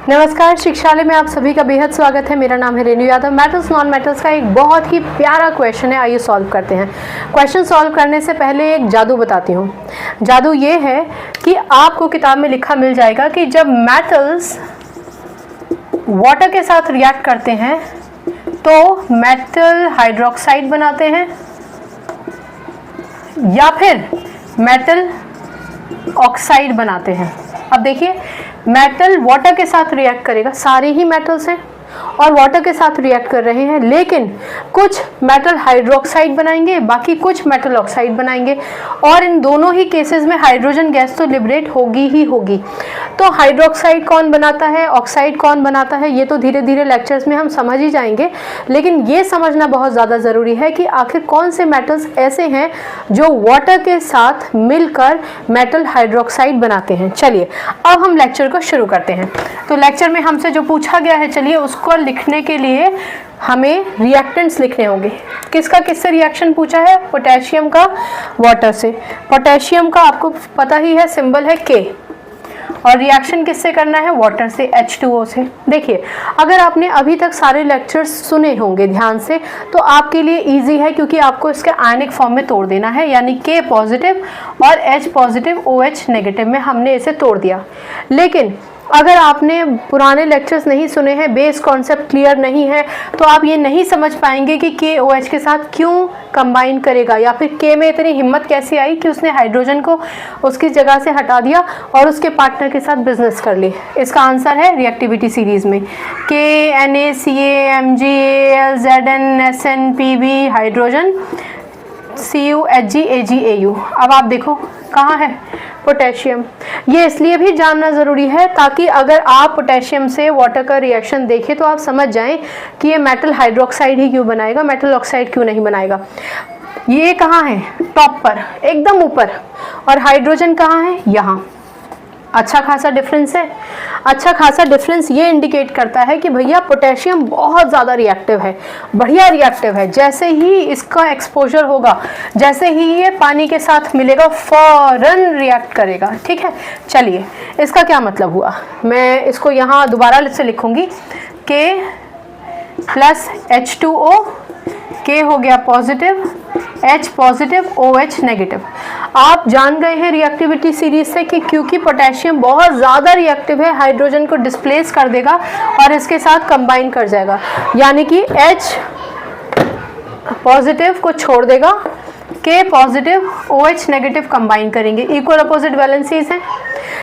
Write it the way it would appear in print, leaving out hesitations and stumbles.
नमस्कार, शिक्षालय में आप सभी का बेहद स्वागत है। मेरा नाम है Renu Yadav. Metals non metals का एक बहुत ही प्यारा क्वेश्चन है, आइए सॉल्व करते हैं। क्वेश्चन सॉल्व करने से पहले एक जादू बताती हूँ। जादू ये है कि आपको किताब में लिखा मिल जाएगा कि जब मेटल्स वाटर के साथ रिएक्ट करते हैं तो मेटल हाइड्रोक्साइड बनाते हैं या फिर मेटल ऑक्साइड बनाते हैं। अब देखिए, मेटल वाटर के साथ रिएक्ट करेगा, सारे ही मेटल्स हैं और वाटर के साथ रिएक्ट कर रहे हैं, लेकिन कुछ मेटल हाइड्रोक्साइड बनाएंगे, बाकी कुछ मेटल ऑक्साइड बनाएंगे और इन दोनों ही केसेस में हाइड्रोजन गैस तो लिबरेट होगी ही होगी। तो हाइड्रोक्साइड कौन बनाता है, ऑक्साइड कौन बनाता है, ये तो धीरे धीरे लेक्चर्स में हम समझ ही जाएंगे, लेकिन ये समझना बहुत ज़्यादा ज़रूरी है कि आखिर कौन से मेटल्स ऐसे हैं जो वाटर के साथ मिलकर मेटल हाइड्रोक्साइड बनाते हैं। चलिए अब हम लेक्चर को शुरू करते हैं। तो लेक्चर में हमसे जो पूछा गया है, चलिए उसको लिखने के लिए हमें रिएक्टेंट्स लिखने होंगे। किसका किससे रिएक्शन पूछा है? पोटेशियम का वाटर से। पोटेशियम का आपको पता ही है, सिंबल है K, और रिएक्शन किससे करना है? वाटर से, H2O से। देखिए, अगर आपने अभी तक सारे लेक्चर्स सुने होंगे ध्यान से तो आपके लिए इजी है, क्योंकि आपको इसके आयनिक फॉर्म में तोड़ देना है, यानी K पॉजिटिव और H पॉजिटिव OH नेगेटिव में हमने इसे तोड़ दिया। लेकिन अगर आपने पुराने लेक्चर्स नहीं सुने हैं, बेस कॉन्सेप्ट क्लियर नहीं है, तो आप ये नहीं समझ पाएंगे कि KOH के साथ क्यों कंबाइन करेगा, या फिर K में इतनी हिम्मत कैसे आई कि उसने हाइड्रोजन को उसकी जगह से हटा दिया और उसके पार्टनर के साथ बिजनेस कर ली। इसका आंसर है रिएक्टिविटी सीरीज में K NaCaMgAl Zn Sn Pb hydrogen Cu Hg Ag Au। अब आप देखो कहाँ है पोटेशियम। ये इसलिए भी जानना ज़रूरी है ताकि अगर आप पोटेशियम से वाटर का रिएक्शन देखें तो आप समझ जाएं कि ये मेटल हाइड्रोक्साइड ही क्यों बनाएगा, मेटल ऑक्साइड क्यों नहीं बनाएगा। ये कहाँ है? टॉप पर, एकदम ऊपर, और हाइड्रोजन कहाँ है? यहाँ। अच्छा खासा डिफरेंस है। अच्छा खासा डिफरेंस ये इंडिकेट करता है कि भैया पोटेशियम बहुत ज़्यादा रिएक्टिव है, बढ़िया रिएक्टिव है। जैसे ही इसका एक्सपोजर होगा, जैसे ही ये पानी के साथ मिलेगा, फौरन रिएक्ट करेगा। ठीक है, चलिए इसका क्या मतलब हुआ, मैं इसको यहाँ दोबारा से लिखूंगी। K प्लस H2O, K हो गया positive, H positive, OH negative. आप जान गए हैं रिएक्टिविटी सीरीज से कि क्योंकि पोटेशियम बहुत ज़्यादा रिएक्टिव है, हाइड्रोजन को डिस्प्लेस कर देगा और इसके साथ कंबाइन कर जाएगा, यानी कि H पॉजिटिव को छोड़ देगा, K positive OH negative combine करेंगे। इक्वल अपोजिट वैलेंसीज हैं।